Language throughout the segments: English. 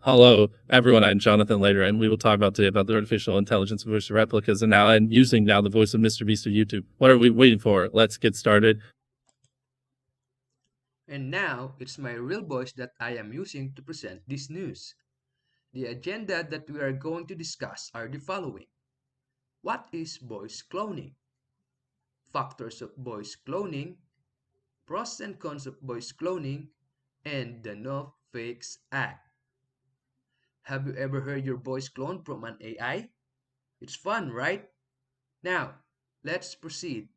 Hello, everyone. I'm Jonathan Later, and we will talk about today about the artificial intelligence voice replicas and using now the voice of Mr. Beast of YouTube. What are we waiting for? Let's get started. And now it's my real voice that I am using to present this news. The agenda that we are going to discuss are the following. What is voice cloning? Factors of voice cloning, pros and cons of voice cloning, and the No Fakes Act. Have you ever heard your voice cloned from an AI? It's fun, right? Now, let's proceed.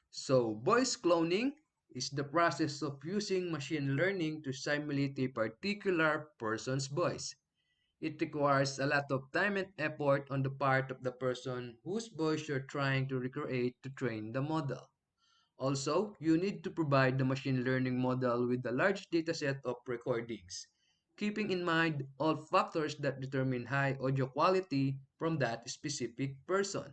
So, voice cloning is the process of using machine learning to simulate a particular person's voice. It requires a lot of time and effort on the part of the person whose voice you're trying to recreate to train the model. Also, you need to provide the machine learning model with a large dataset of recordings, keeping in mind all factors that determine high audio quality from that specific person.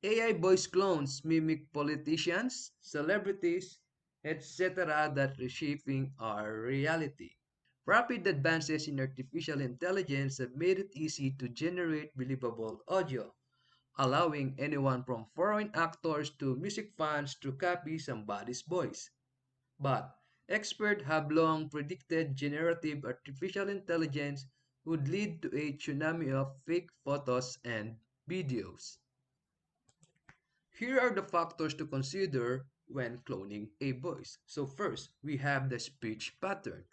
AI voice clones mimic politicians, celebrities, etc. that reshaping our reality. Rapid advances in artificial intelligence have made it easy to generate believable audio, allowing anyone from foreign actors to music fans to copy somebody's voice. But experts have long predicted generative artificial intelligence would lead to a tsunami of fake photos and videos. Here are the factors to consider when cloning a voice. So first, we have the speech pattern.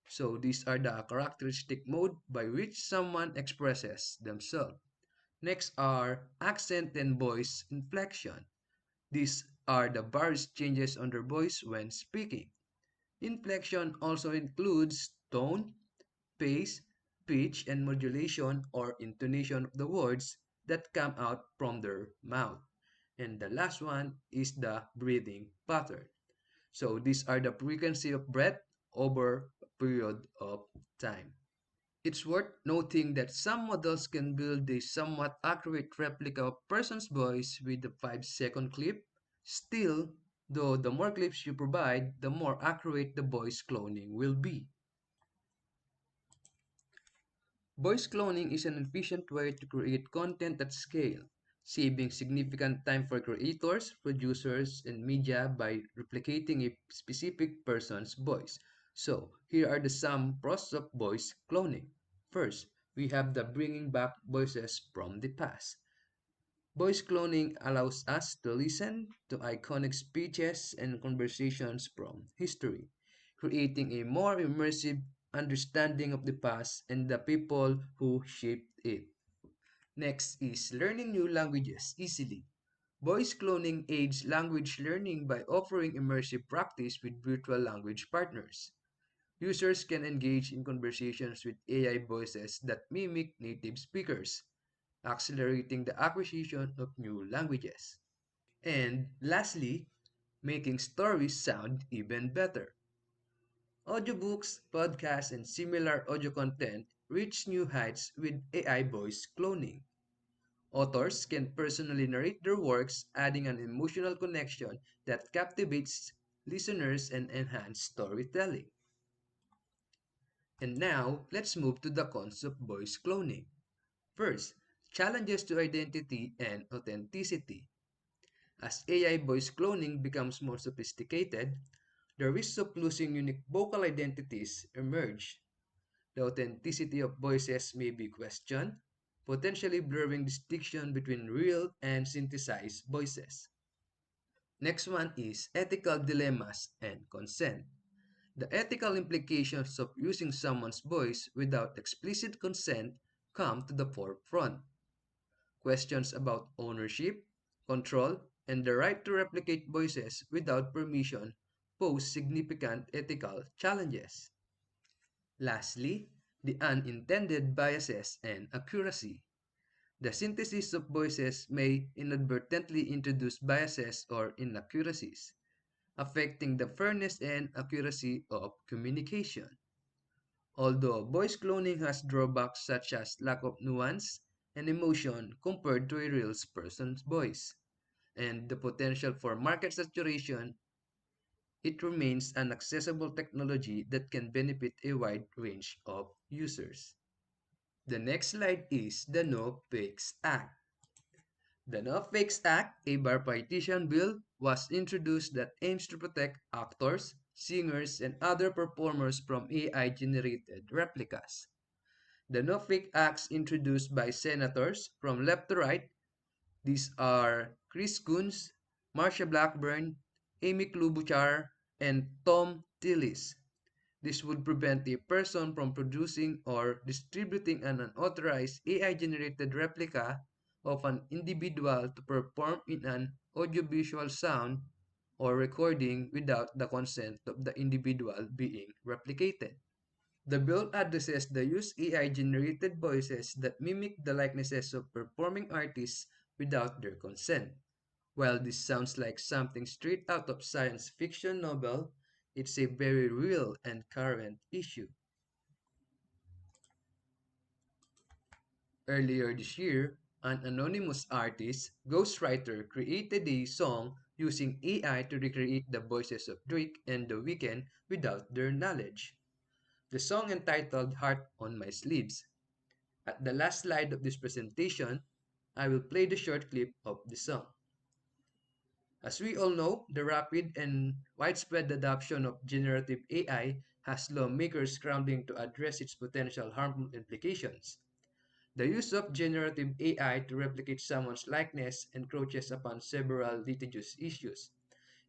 So these are the characteristic mode by which someone expresses themselves. Next are accent and voice inflection. These are the various changes on their voice when speaking. Inflection also includes tone, pace, pitch, and modulation or intonation of the words that come out from their mouth. And the last one is the breathing pattern. So these are the frequency of breath over a period of time. It's worth noting that some models can build a somewhat accurate replica of a person's voice with a 5-second clip. Still, though, the more clips you provide, the more accurate the voice cloning will be. Voice cloning is an efficient way to create content at scale, saving significant time for creators, producers, and media by replicating a specific person's voice. So, here are the some pros of voice cloning. First, we have the bringing back voices from the past. Voice cloning allows us to listen to iconic speeches and conversations from history, creating a more immersive understanding of the past and the people who shaped it. Next is learning new languages easily. Voice cloning aids language learning by offering immersive practice with virtual language partners. Users can engage in conversations with AI voices that mimic native speakers, accelerating the acquisition of new languages. And lastly, making stories sound even better. Audiobooks, podcasts, and similar audio content reach new heights with AI voice cloning. Authors can personally narrate their works, adding an emotional connection that captivates listeners and enhance storytelling. And now, let's move to the cons of voice cloning. First, challenges to identity and authenticity. As AI voice cloning becomes more sophisticated, the risks of losing unique vocal identities emerge. The authenticity of voices may be questioned, potentially blurring distinction between real and synthesized voices. Next one is ethical dilemmas and consent. The ethical implications of using someone's voice without explicit consent come to the forefront. Questions about ownership, control, and the right to replicate voices without permission pose significant ethical challenges. Lastly, the unintended biases and accuracy. The synthesis of voices may inadvertently introduce biases or inaccuracies, affecting the fairness and accuracy of communication. Although voice cloning has drawbacks such as lack of nuance and emotion compared to a real person's voice, and the potential for market saturation, it remains an accessible technology that can benefit a wide range of users. The next slide is the No Fakes Act. The No Fakes Act, a bipartisan bill, was introduced that aims to protect actors, singers, and other performers from AI-generated replicas. The No Fake Acts introduced by senators from left to right. These are Chris Coons, Marsha Blackburn, Amy Klobuchar, and Tom Tillis. This would prevent a person from producing or distributing an unauthorized AI-generated replica of an individual to perform in an audiovisual sound or recording without the consent of the individual being replicated. The bill addresses the use AI-generated voices that mimic the likenesses of performing artists without their consent. While this sounds like something straight out of science fiction novel, it's a very real and current issue. Earlier this year, an anonymous artist, ghostwriter, created a song using AI to recreate the voices of Drake and The Weeknd without their knowledge. The song entitled Heart on My Sleeves. At the last slide of this presentation, I will play the short clip of the song. As we all know, the rapid and widespread adoption of generative AI has lawmakers scrambling to address its potential harmful implications. The use of generative AI to replicate someone's likeness encroaches upon several litigious issues,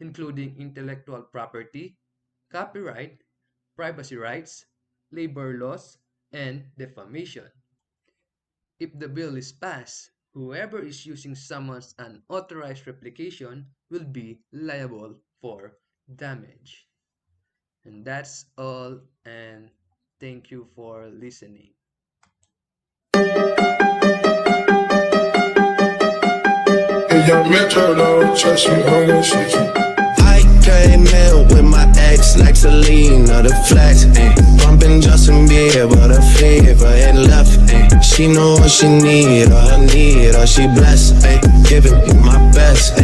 including intellectual property, copyright, privacy rights, labor laws, and defamation. If the bill is passed, whoever is using someone's unauthorized replication will be liable for damage. And that's all, and thank you for listening. Young Metro, don't trust me, I'm gonna shoot you. I came in with my ex like Selena, the flex, bumping Justin Bieber, the fever and left, She know what she need, all she blessed, giving me my best,